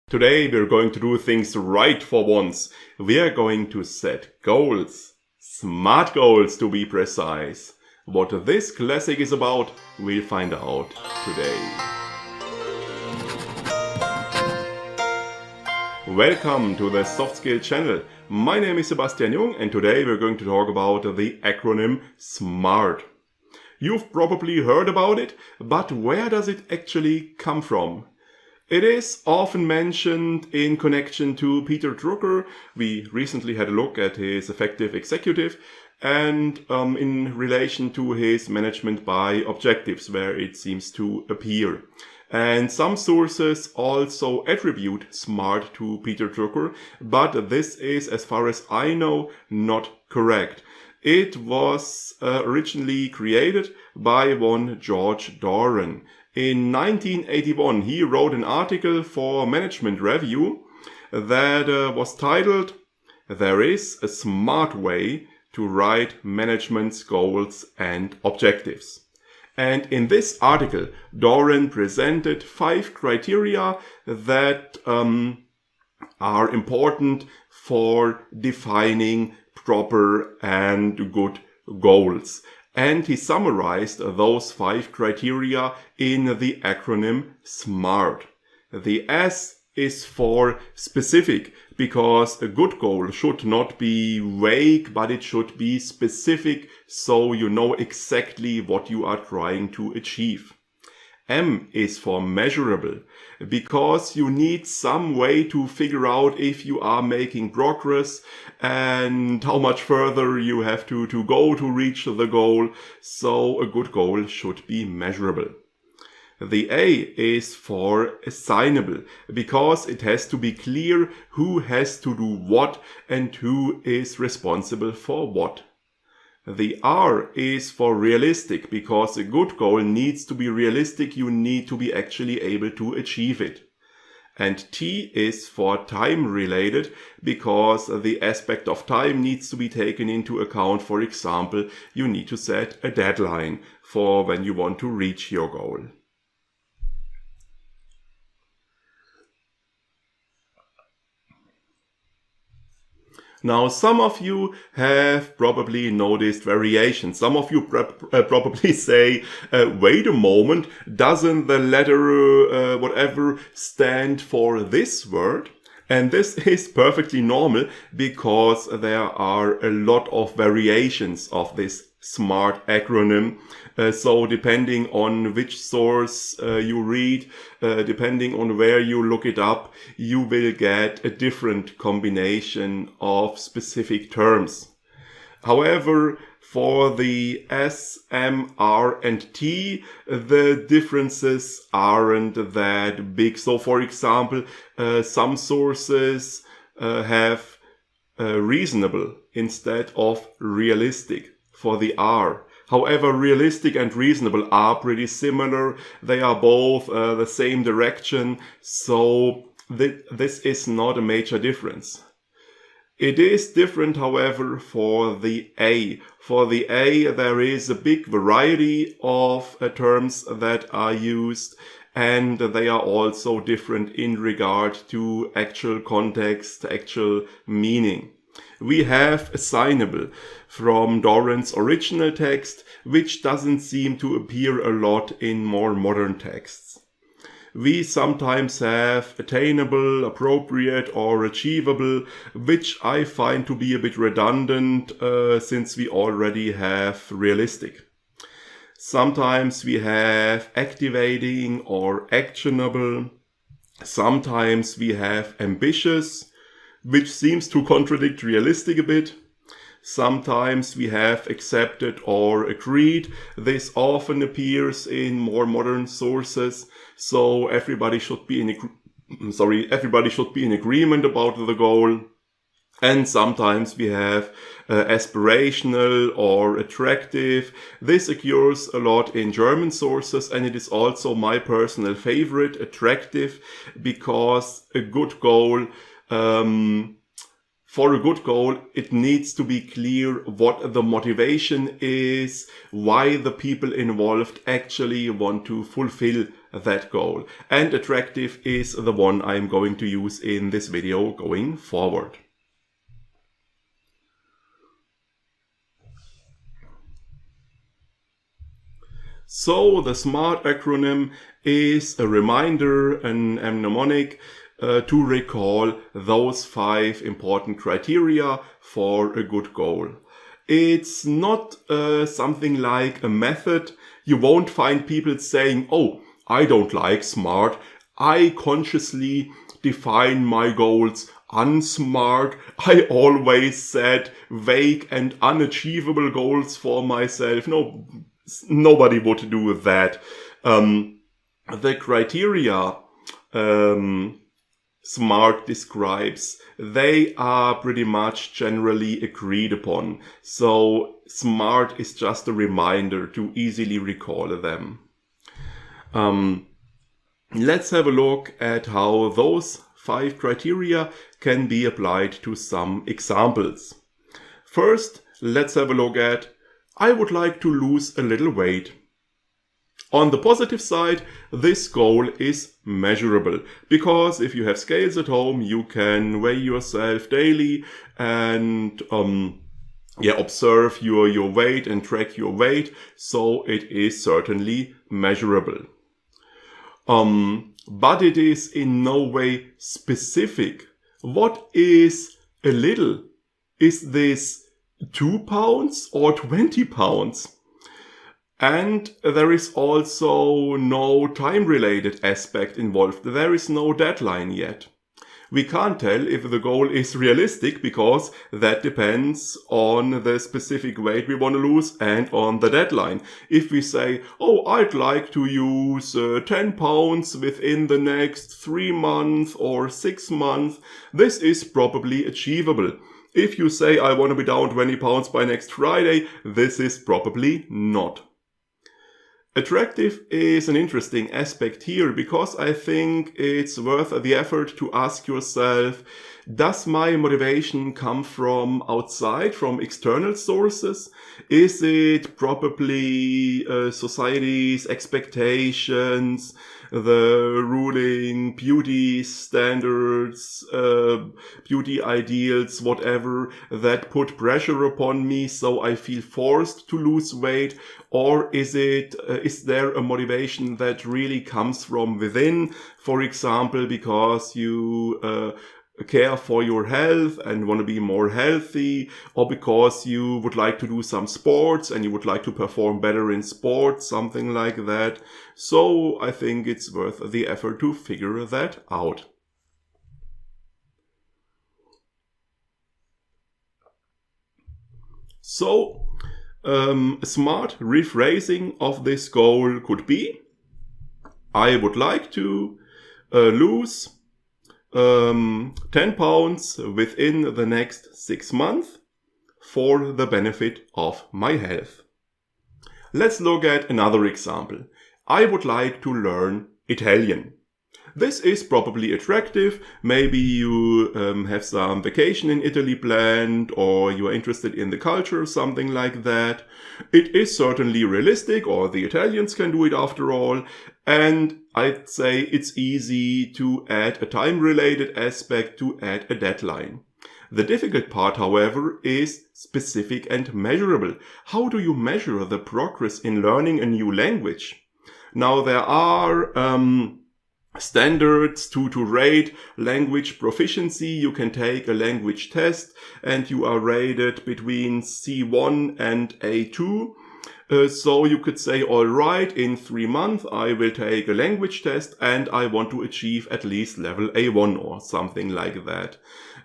Today we're going to do things right for once. We're going to set goals. Smart goals to be precise. What this classic is about, we'll find out today. Welcome to the Soft Skill channel. My name is Sebastian Jung and today we're going to talk about the acronym SMART. You've probably heard about it, but where does it actually come from? It is often mentioned in connection to Peter Drucker. We recently had a look at his Effective Executive and in relation to his management by objectives, where it seems to appear. And some sources also attribute SMART to Peter Drucker, but this is, as far as I know, not correct. It was originally created by one George Doran. In 1981, he wrote an article for Management Review that was titled, "There is a Smart Way to Write Management's Goals and Objectives." And in this article, Doran presented 5 criteria that are important for defining proper and good goals. And he summarized those 5 criteria in the acronym SMART. The S is for specific, because a good goal should not be vague, but it should be specific, so you know exactly what you are trying to achieve. M is for measurable, because you need some way to figure out if you are making progress and how much further you have to go to reach the goal, so a good goal should be measurable. The A is for assignable, because it has to be clear who has to do what and who is responsible for what. The R is for realistic, because a good goal needs to be realistic. You need to be actually able to achieve it. And T is for time related, because the aspect of time needs to be taken into account. For example, you need to set a deadline for when you want to reach your goal. Now, some of you have probably noticed variations. Some of you probably say, wait a moment, doesn't the letter whatever stand for this word? And this is perfectly normal, because there are a lot of variations of this SMART acronym. So depending on which source you read, depending on where you look it up, you will get a different combination of specific terms. However, for the S, M, R, and T, the differences aren't that big. So, for example, some sources have reasonable instead of realistic for the R. However, realistic and reasonable are pretty similar. They are both the same direction, so this is not a major difference. It is different, however, for the A. For the A, there is a big variety of terms that are used, and they are also different in regard to actual context, actual meaning. We have assignable from Doran's original text, which doesn't seem to appear a lot in more modern texts. We sometimes have attainable, appropriate, or achievable, which I find to be a bit redundant since we already have realistic. Sometimes we have activating or actionable. Sometimes we have ambitious, which seems to contradict realistic a bit. Sometimes we have accepted or agreed. This often appears in more modern sources, so everybody should be in agreement about the goal. And sometimes we have aspirational or attractive. This occurs a lot in German sources, and it is also my personal favorite, attractive, because a good goal for a good goal, it needs to be clear what the motivation is, why the people involved actually want to fulfill that goal. And attractive is the one I'm going to use in this video going forward. So the SMART acronym is a reminder, an mnemonic, to recall those 5 important criteria for a good goal. It's not something like a method. You won't find people saying, oh, I don't like SMART. I consciously define my goals unsmart. I always set vague and unachievable goals for myself. No, nobody would do that. The criteria SMART describes, they are pretty much generally agreed upon. So SMART is just a reminder to easily recall them. Let's have a look at how those 5 criteria can be applied to some examples. First, let's have a look at, I would like to lose a little weight. On the positive side, this goal is measurable, because if you have scales at home, you can weigh yourself daily and observe your weight and track your weight, so it is certainly measurable. But it is in no way specific. What is a little? Is this 2 pounds or 20 pounds? And there is also no time-related aspect involved. There is no deadline yet. We can't tell if the goal is realistic because that depends on the specific weight we want to lose and on the deadline. If we say, oh, I'd like to use 10 pounds within the next 3 months or 6 months, this is probably achievable. If you say, I want to be down 20 pounds by next Friday, this is probably not. Attractive is an interesting aspect here because I think it's worth the effort to ask yourself, does my motivation come from outside, from external sources? Is it probably society's expectations, the ruling beauty standards, beauty ideals, whatever, that put pressure upon me so I feel forced to lose weight? Or is there a motivation that really comes from within? For example, because you care for your health and want to be more healthy, or because you would like to do some sports and you would like to perform better in sports, something like that. So I think it's worth the effort to figure that out. So a smart rephrasing of this goal could be, I would like to lose 10 pounds within the next 6 months for the benefit of my health. Let's look at another example. I would like to learn Italian. This is probably attractive. Maybe you have some vacation in Italy planned, or you are interested in the culture, something like that. It is certainly realistic, or the Italians can do it after all. And I'd say it's easy to add a time-related aspect, to add a deadline. The difficult part, however, is specific and measurable. How do you measure the progress in learning a new language? Now, there are standards to rate language proficiency. You can take a language test and you are rated between C1 and A2. So you could say, all right, in 3 months I will take a language test and I want to achieve at least level A1 or something like that.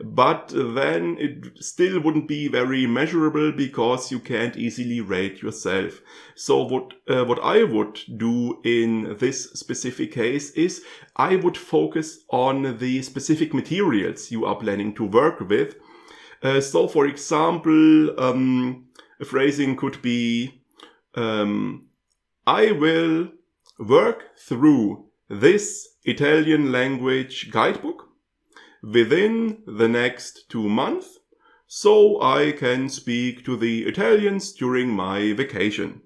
But then it still wouldn't be very measurable because you can't easily rate yourself. So what I would do in this specific case is I would focus on the specific materials you are planning to work with. So for example, a phrasing could be, I will work through this Italian language guidebook within the next 2 months so I can speak to the Italians during my vacation.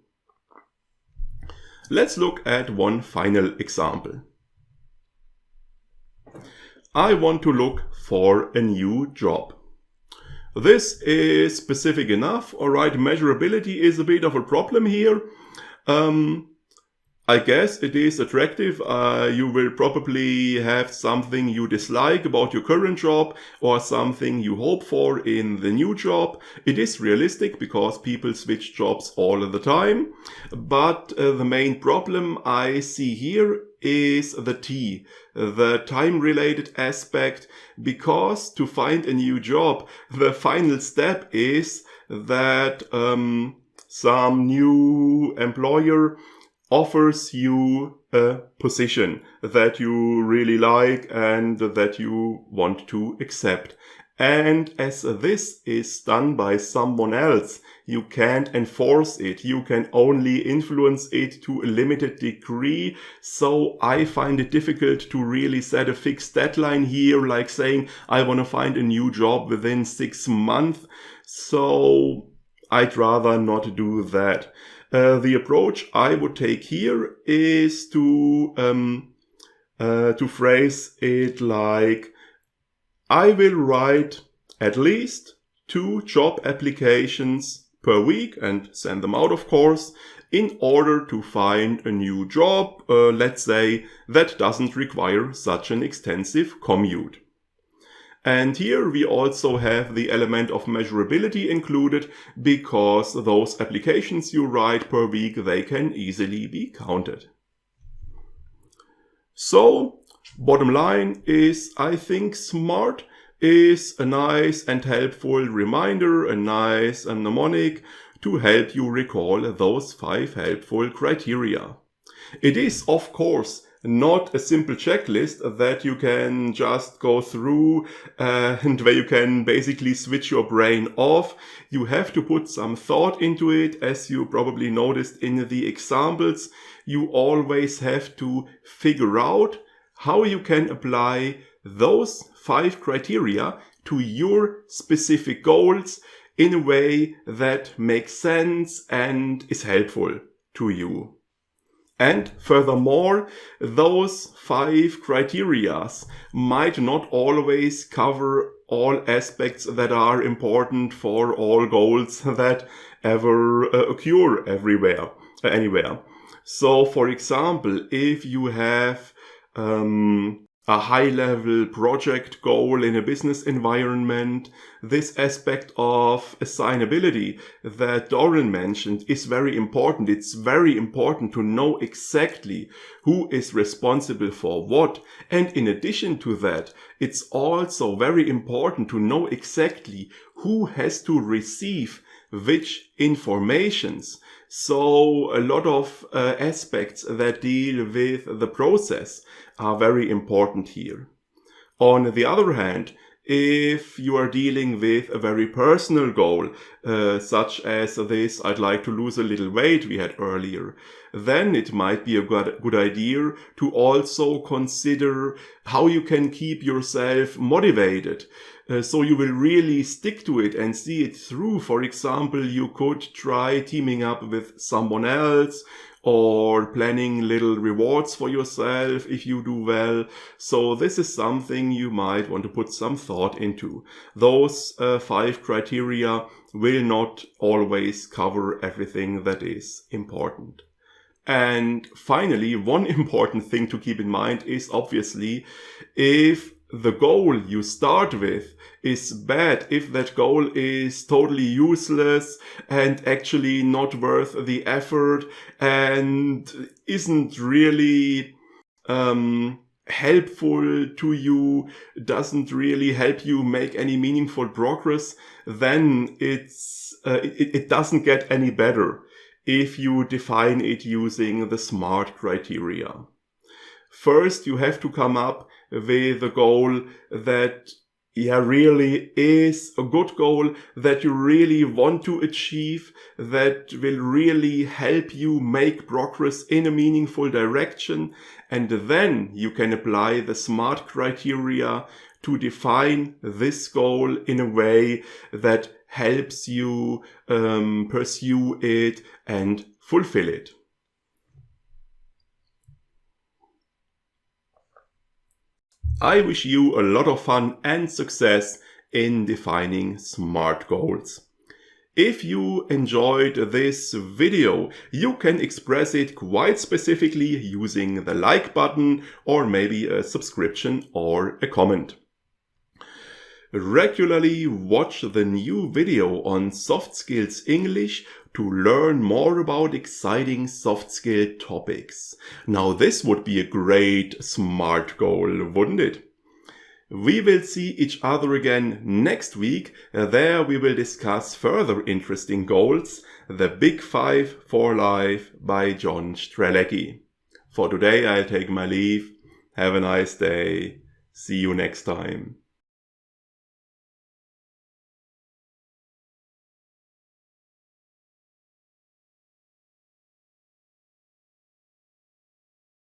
Let's look at one final example. I want to look for a new job. This is specific enough, alright, measurability is a bit of a problem here. I guess it is attractive. You will probably have something you dislike about your current job or something you hope for in the new job. It is realistic because people switch jobs all the time. But the main problem I see here is the T, the time-related aspect, because to find a new job, the final step is that some new employer offers you a position that you really like and that you want to accept. And as this is done by someone else, you can't enforce it. You can only influence it to a limited degree. So I find it difficult to really set a fixed deadline here, like saying I want to find a new job within 6 months. So I'd rather not do that. The approach I would take here is to phrase it like, I will write at least 2 job applications per week and send them out, of course, in order to find a new job, let's say, that doesn't require such an extensive commute. And here we also have the element of measurability included, because those applications you write per week, they can easily be counted. So, bottom line is, I think SMART is a nice and helpful reminder, a nice mnemonic to help you recall those 5 helpful criteria. It is, of course, not a simple checklist that you can just go through and where you can basically switch your brain off. You have to put some thought into it. As you probably noticed in the examples, you always have to figure out how you can apply those 5 criteria to your specific goals in a way that makes sense and is helpful to you. And furthermore, those 5 criteria might not always cover all aspects that are important for all goals that ever occur anywhere. So, for example, if you have a high-level project goal in a business environment, this aspect of assignability that Doran mentioned is very important. It's very important to know exactly who is responsible for what. And in addition to that, it's also very important to know exactly who has to receive which informations. So a lot of aspects that deal with the process are very important here. On the other hand, if you are dealing with a very personal goal, such as this, I'd like to lose a little weight we had earlier, then it might be a good idea to also consider how you can keep yourself motivated. So you will really stick to it and see it through. For example, you could try teaming up with someone else or planning little rewards for yourself if you do well. So this is something you might want to put some thought into. Those 5 criteria will not always cover everything that is important. And finally, one important thing to keep in mind is obviously if the goal you start with is bad, if that goal is totally useless and actually not worth the effort and isn't really helpful to you, doesn't really help you make any meaningful progress, then it doesn't get any better if you define it using the SMART criteria. First, you have to come up with a goal that really is a good goal, that you really want to achieve, that will really help you make progress in a meaningful direction. And then you can apply the SMART criteria to define this goal in a way that helps you pursue it and fulfill it. I wish you a lot of fun and success in defining SMART goals. If you enjoyed this video, you can express it quite specifically using the like button or maybe a subscription or a comment. Regularly watch the new video on Soft Skills English to learn more about exciting soft skill topics. Now this would be a great SMART goal, wouldn't it? We will see each other again next week. There we will discuss further interesting goals, the Big Five for Life by John Strelecki. For today I'll take my leave. Have a nice day. See you next time.